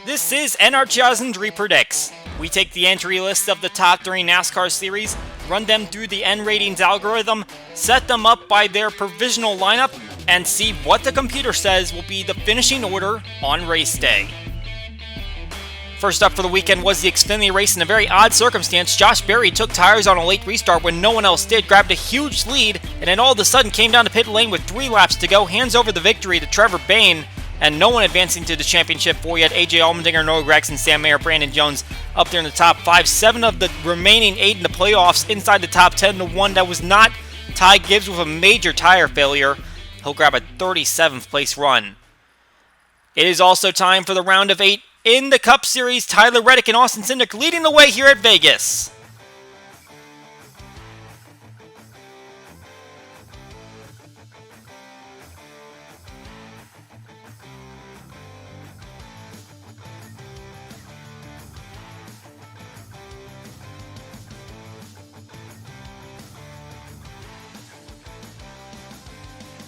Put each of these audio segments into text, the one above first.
This is NR2003 Predicts. We take the entry list of the top 3 NASCAR series, run them through the N ratings algorithm, set them up by their provisional lineup, and see what the computer says will be the finishing order on race day. First up for the weekend was the Xfinity Race. In a very odd circumstance, Josh Berry took tires on a late restart when no one else did, grabbed a huge lead, and then all of a sudden came down to pit lane with 3 laps to go, hands over the victory to Trevor Bayne, and no one advancing to the championship for yet. AJ Allmendinger, Noah Gragson, Sam Mayer, Brandon Jones up there in the top 5. 7 of the remaining 8 in the playoffs inside the top 10. The one that was not Ty Gibbs with a major tire failure. He'll grab a 37th place run. It is also time for the round of 8 in the Cup Series. Tyler Reddick and Austin Cindric leading the way here at Vegas.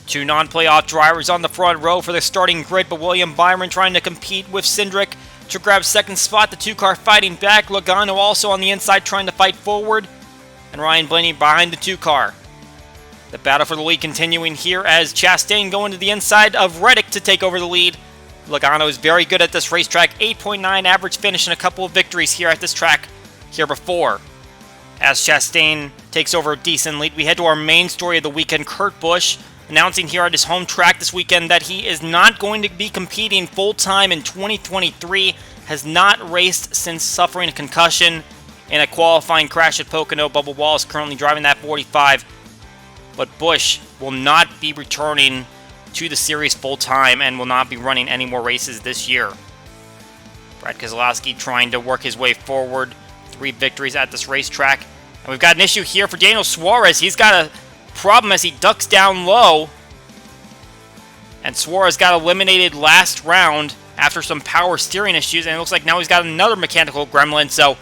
Two non-playoff drivers on the front row for the starting grid, but William Byron trying to compete with Cindric to grab second spot. The 2-car fighting back. Logano also on the inside trying to fight forward. And Ryan Blaney behind the 2-car. The battle for the lead continuing here as Chastain going to the inside of Reddick to take over the lead. Logano is very good at this racetrack. 8.9 average finish and a couple of victories here at this track here before. As Chastain takes over a decent lead, we head to our main story of the weekend. Kurt Busch announcing here at his home track this weekend that he is not going to be competing full-time in 2023, has not raced since suffering a concussion in a qualifying crash at Pocono. Bubba Wallace currently driving that 45, but Busch will not be returning to the series full-time and will not be running any more races this year. Brad Keselowski trying to work his way forward, 3 victories at this racetrack. And we've got an issue here for Daniel Suarez. He's got a problem as he ducks down low, and Suarez got eliminated last round after some power steering issues, and it looks like now he's got another mechanical gremlin. So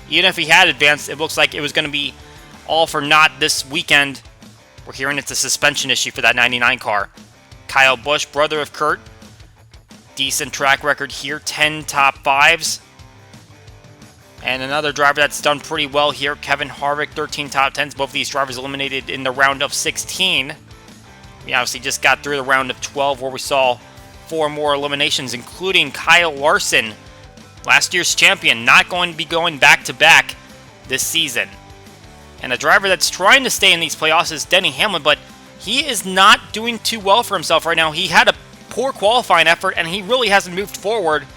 even if he had advanced, it looks like it was going to be all for naught this weekend. We're hearing it's a suspension issue for that 99 car. Kyle Busch, brother of Kurt, decent track record here, 10 top 5s. And another driver that's done pretty well here, Kevin Harvick, 13 top 10s. Both of these drivers eliminated in the round of 16. We obviously just got through the round of 12 where we saw 4 more eliminations, including Kyle Larson, last year's champion, not going to be going back-to-back this season. And a driver that's trying to stay in these playoffs is Denny Hamlin, but he is not doing too well for himself right now. He had a poor qualifying effort, and he really hasn't moved forward.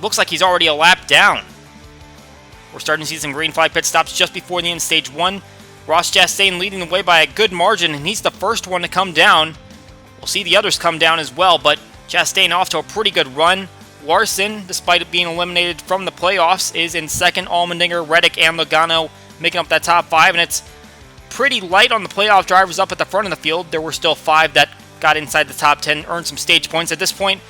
Looks like he's already a lap down. We're starting to see some green flag pit stops just before the end of Stage 1. Ross Chastain leading the way by a good margin, and he's the first one to come down. We'll see the others come down as well, but Chastain off to a pretty good run. Larson, despite it being eliminated from the playoffs, is in second. Allmendinger, Reddick, and Logano making up that top 5, and it's pretty light on the playoff drivers up at the front of the field. There were still 5 that got inside the top 10, earned some stage points. At this point,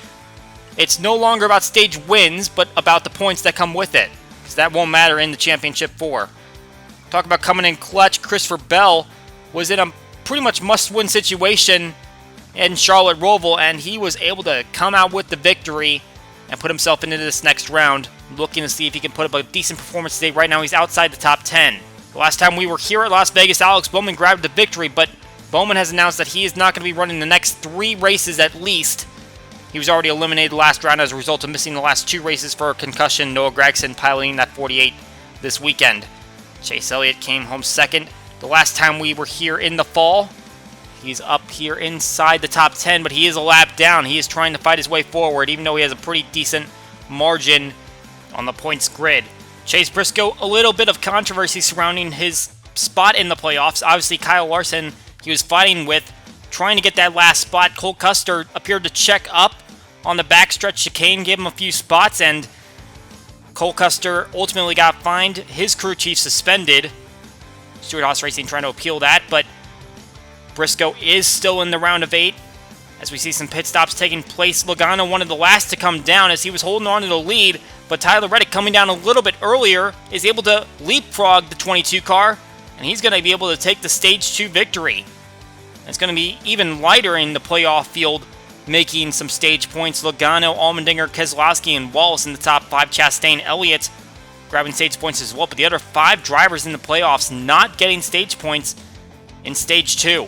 it's no longer about stage wins, but about the points that come with it, because that won't matter in the Championship 4. Talk about coming in clutch. Christopher Bell was in a pretty much must-win situation in Charlotte Roval, and he was able to come out with the victory and put himself into this next round, looking to see if he can put up a decent performance today. Right now, he's outside the top 10. The last time we were here at Las Vegas, Alex Bowman grabbed the victory, but Bowman has announced that he is not going to be running the next 3 races at least. He was already eliminated last round as a result of missing the last 2 races for a concussion. Noah Gragson piloting that 48 this weekend. Chase Elliott came home second the last time we were here in the fall. He's up here inside the top 10, but he is a lap down. He is trying to fight his way forward, even though he has a pretty decent margin on the points grid. Chase Briscoe, a little bit of controversy surrounding his spot in the playoffs. Obviously, Kyle Larson, he was fighting with, trying to get that last spot. Cole Custer appeared to check up on the backstretch chicane, gave him a few spots, and Cole Custer ultimately got fined. His crew chief suspended. Stewart Haas Racing trying to appeal that, but Briscoe is still in the round of 8 as we see some pit stops taking place. Logano, one of the last to come down as he was holding on to the lead, but Tyler Reddick, coming down a little bit earlier, is able to leapfrog the 22 car, and he's going to be able to take the Stage 2 victory. It's going to be even lighter in the playoff field making some stage points. Logano, Allmendinger, Keselowski, and Wallace in the top 5. Chastain, Elliott grabbing stage points as well. But the other 5 drivers in the playoffs not getting stage points in Stage 2.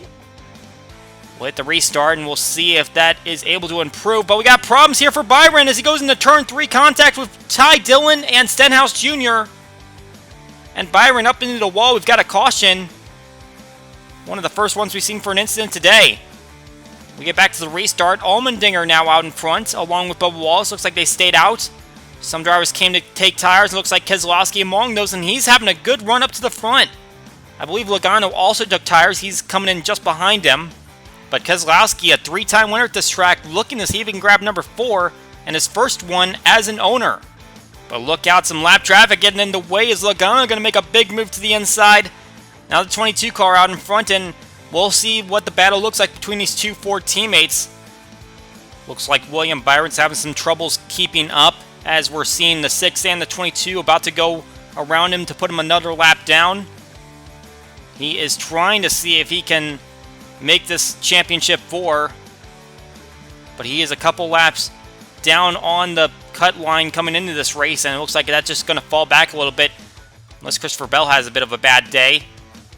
We'll hit the restart, and we'll see if that is able to improve. But we got problems here for Byron as he goes into Turn 3 contact with Ty Dillon and Stenhouse Jr. And Byron up into the wall. We've got a caution. One of the first ones we've seen for an incident today. We get back to the restart. Allmendinger now out in front, along with Bubba Wallace. Looks like they stayed out. Some drivers came to take tires. It looks like Keselowski among those, and he's having a good run up to the front. I believe Logano also took tires. He's coming in just behind him. But Keselowski, a 3-time winner at this track, looking to see if he can grab number 4 and his first one as an owner. But look out, some lap traffic getting in the way. Is Logano going to make a big move to the inside? Now the 22 car out in front, and we'll see what the battle looks like between these two Ford teammates. Looks like William Byron's having some troubles keeping up, as we're seeing the 6 and the 22 about to go around him to put him another lap down. He is trying to see if he can make this championship 4, but he is a couple laps down on the cut line coming into this race, and it looks like that's just going to fall back a little bit, unless Christopher Bell has a bit of a bad day.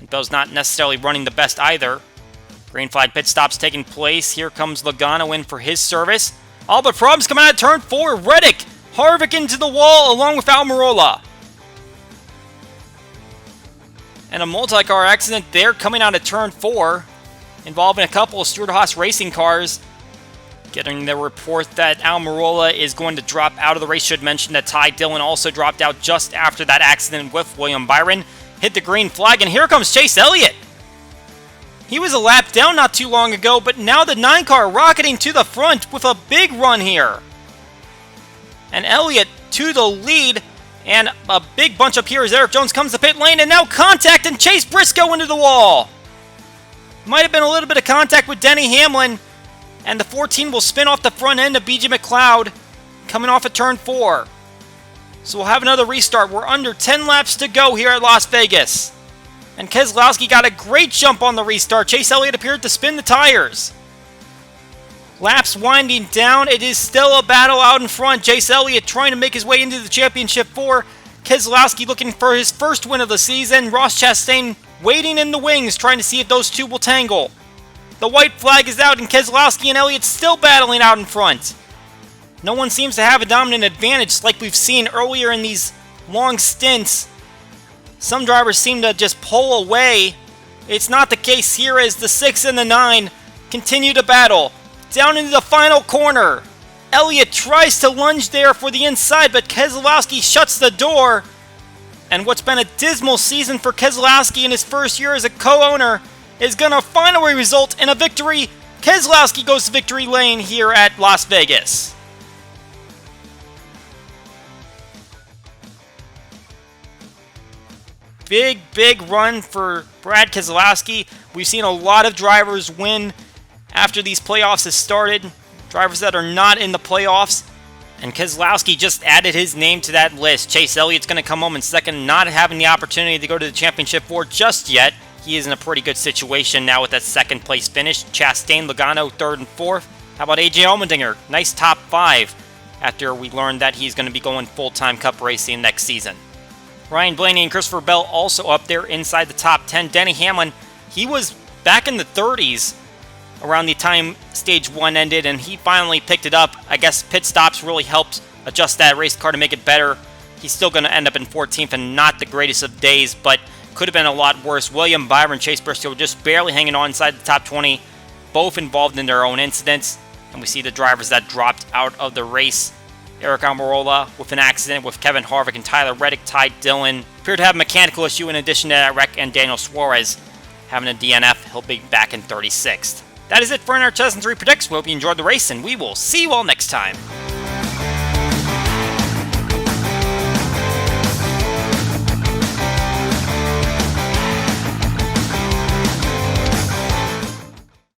And Bell's not necessarily running the best either. Green flag pit stops taking place. Here comes Logano in for his service. All but problems coming out of Turn 4. Reddick, Harvick into the wall along with Almirola. And a multi-car accident there coming out of Turn 4, involving a couple of Stewart-Haas racing cars. Getting the report that Almirola is going to drop out of the race. Should mention that Ty Dillon also dropped out just after that accident with William Byron. Hit the green flag, and here comes Chase Elliott. He was a lap down not too long ago, but now the 9 car rocketing to the front with a big run here. And Elliott to the lead, and a big bunch up here as Eric Jones comes to pit lane, and now contact, and Chase Briscoe into the wall. Might have been a little bit of contact with Denny Hamlin, and the 14 will spin off the front end of BJ McLeod coming off of Turn 4. So we'll have another restart. We're under 10 laps to go here at Las Vegas. And Keselowski got a great jump on the restart. Chase Elliott appeared to spin the tires. Laps winding down. It is still a battle out in front. Chase Elliott trying to make his way into the championship 4. Keselowski looking for his first win of the season. Ross Chastain waiting in the wings, trying to see if those two will tangle. The white flag is out, and Keselowski and Elliott still battling out in front. No one seems to have a dominant advantage like we've seen earlier in these long stints. Some drivers seem to just pull away. It's not the case here as the 6 and the 9 continue to battle. Down into the final corner. Elliott tries to lunge there for the inside, but Keselowski shuts the door. And what's been a dismal season for Keselowski in his first year as a co-owner is going to finally result in a victory. Keselowski goes to victory lane here at Las Vegas. Big run for Brad Keselowski. We've seen a lot of drivers win after these playoffs have started. Drivers that are not in the playoffs. And Keselowski just added his name to that list. Chase Elliott's going to come home in second, not having the opportunity to go to the championship 4 just yet. He is in a pretty good situation now with that second place finish. Chastain, Logano, 3rd and 4th. How about AJ Allmendinger? Nice top 5 after we learned that he's going to be going full-time Cup racing next season. Ryan Blaney and Christopher Bell also up there inside the top 10. Denny Hamlin, he was back in the 30s around the time Stage 1 ended, and he finally picked it up. I guess pit stops really helped adjust that race car to make it better. He's still going to end up in 14th and not the greatest of days, but could have been a lot worse. William Byron, Chase Briscoe just barely hanging on inside the top 20, both involved in their own incidents. And we see the drivers that dropped out of the race. Eric Almirola with an accident with Kevin Harvick and Tyler Reddick. Ty Dillon appeared to have a mechanical issue in addition to that wreck, and Daniel Suarez having a DNF. He'll be back in 36th. That is it for NR2003 Predicts. We hope you enjoyed the race, and we will see you all next time.